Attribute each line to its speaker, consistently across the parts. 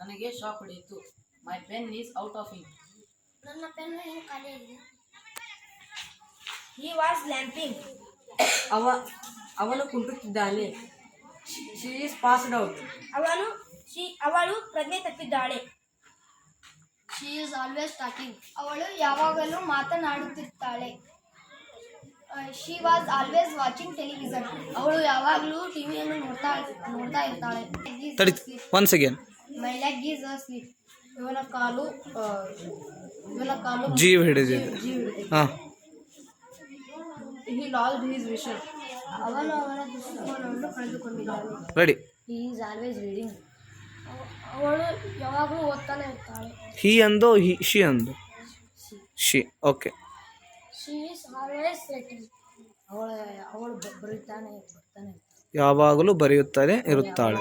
Speaker 1: ನನಗೆ ಶಾಕ್ ಹೊಡೆಯಿತು. My pen is out of ink.
Speaker 2: ನನ್ನ ಪೆನ್ನು ಇನ್ನು ಖಾಲಿಯಾಗಿದೆ.
Speaker 3: He was lamping.
Speaker 1: ಅವನು ಕುಂಟುತ್ತಿದ್ದಾನೆ. She is passed out.
Speaker 3: ಅವಳು ಪ್ರಜ್ಞೆ ತಪ್ಪಿದ್ದಾಳೆ.
Speaker 2: She is always talking. ಅವಳು ಯಾವಾಗಲೂ ಮಾತನಾಡುತ್ತಿರ್ತಾಳೆ. She was always watching television. ಅವಳು ಯಾವಾಗಲೂ ಟಿವಿಯನ್ನು ನೋಡ್ತಾ ಇರ್ತಾಳೆ.
Speaker 4: once again
Speaker 2: my leg is asleep.
Speaker 1: ಇವನ ಕಾಲು
Speaker 4: ಜೀವ ಹಿಡಿದಿದೆ. ಹಾಂ,
Speaker 1: he lost his vision.
Speaker 2: ಅವನು ಅವನ ದೃಷ್ಟಿಕೋನವನ್ನು ಕಳೆದುಕೊಂಡಿದ್ದಾನೆ.
Speaker 4: Ready.
Speaker 2: He is always reading. ಅವಳು ಯಾವಾಗಲೂ ಓದ್ತಾನೆ ಇರ್ತಾಳೆ.
Speaker 4: ಹಿ ಅಂದು ಶಿ ಅಂದು she. Okay.
Speaker 2: She is always writing. ಅವಳು ಬರ್ತಾನೆ
Speaker 4: ಯಾವಾಗಲೂ ಬರೆಯುತ್ತಲೇ ಇರುತ್ತಾಳೆ.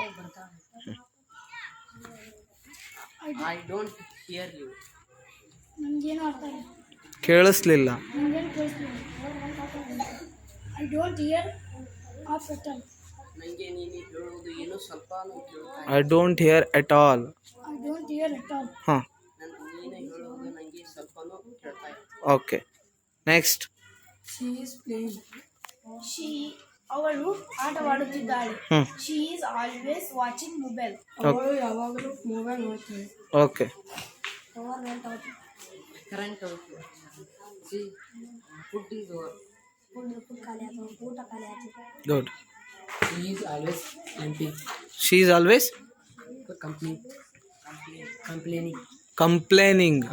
Speaker 1: I don't hear you.
Speaker 2: ನನಗೇನು ಅರ್ಥ ಇಲ್ಲ.
Speaker 4: ಕೇಳಿಸ್ಲಿಲ್ಲ.
Speaker 2: ನನಗೇನು ಕೇಳಿಸ್ಲಿಲ್ಲ. I don't hear half at all.
Speaker 1: ನನಗೆ ನೀನು ಹೇಳುವುದು ಏನು ಸ್ವಲ್ಪನೂ ಕೇಳ್ತಾ ಇಲ್ಲ.
Speaker 4: I don't here at all.
Speaker 2: I don't hear at all.
Speaker 4: ಹಾಂ,
Speaker 1: ನೀನು ಹೇಳುವುದು ನನಗೆ ಸ್ವಲ್ಪನೂ ಕೇಳ್ತಾ ಇಲ್ಲ.
Speaker 4: Okay. Next.
Speaker 1: She is playing.
Speaker 3: ಅವಳು ಆಟವಾಡುತ್ತಿದ್ದಾಳೆ.
Speaker 2: She is always watching mobile.
Speaker 1: ಅವಳು ಯಾವಾಗಲೂ ಮೊಬೈಲ್ ನೋಡ್ತಾಳೆ.
Speaker 4: ಓಕೆ.
Speaker 1: ಕರೆಂಟ್ ಹೋಗ್ತದೆ. Food is over.
Speaker 2: ಊಟ ಖಾಲಿ ಆಯ್ತು.
Speaker 4: Good.
Speaker 1: She is always lamping.
Speaker 4: She is always complaining.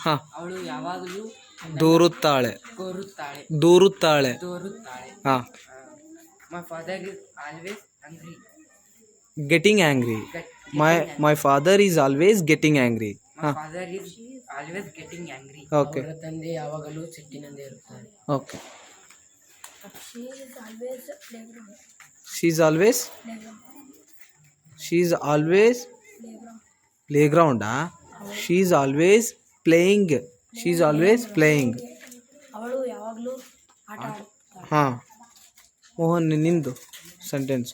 Speaker 4: ಹಾಂ,
Speaker 1: ಅವಳು ಯಾವಾಗಲೂ
Speaker 4: ದೂರುತ್ತಾಳೆ.
Speaker 1: ದೂರುತ್ತಾಳೆ.
Speaker 4: ಹಾಂ.
Speaker 1: My father is always angry.
Speaker 4: Getting angry. My father is always getting angry.
Speaker 1: My father is always getting angry.
Speaker 4: Okay.
Speaker 1: ಅವರ ತಂದೆ ಯಾವಾಗಲೂ ಸಿಟ್ಟಿನಿಂದ ಇರುತ್ತಾರೆ.
Speaker 4: Okay.
Speaker 2: She is always playground.
Speaker 4: She is always ಪ್ಲೇಗ್ರೌಂಡಾ? She is always playing. She is always playing.
Speaker 2: ಅವಳು ಯಾವಾಗಲೂ ಆಟ ಆಡುತ್ತಾಳೆ.
Speaker 4: ಹಾಂ. ಮೋಹನ್, ನಿಂದು ಸೆಂಟೆನ್ಸ್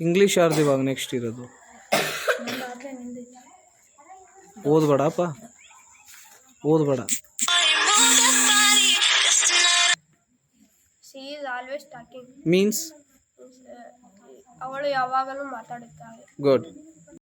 Speaker 4: ಇಂಗ್ಲೀಷ್ ಯಾರ್ದು ಇವಾಗ ನೆಕ್ಸ್ಟ್ ಇರೋದು? ಓದ್ಬೇಡಪ್ಪ, ಓದ್ಬೇಡ.
Speaker 2: She is always talking.
Speaker 4: Means
Speaker 2: ಅವಳು ಯಾವಾಗಲೂ ಮಾತಾಡುತ್ತಾಳೆ.
Speaker 4: ಗುಡ್.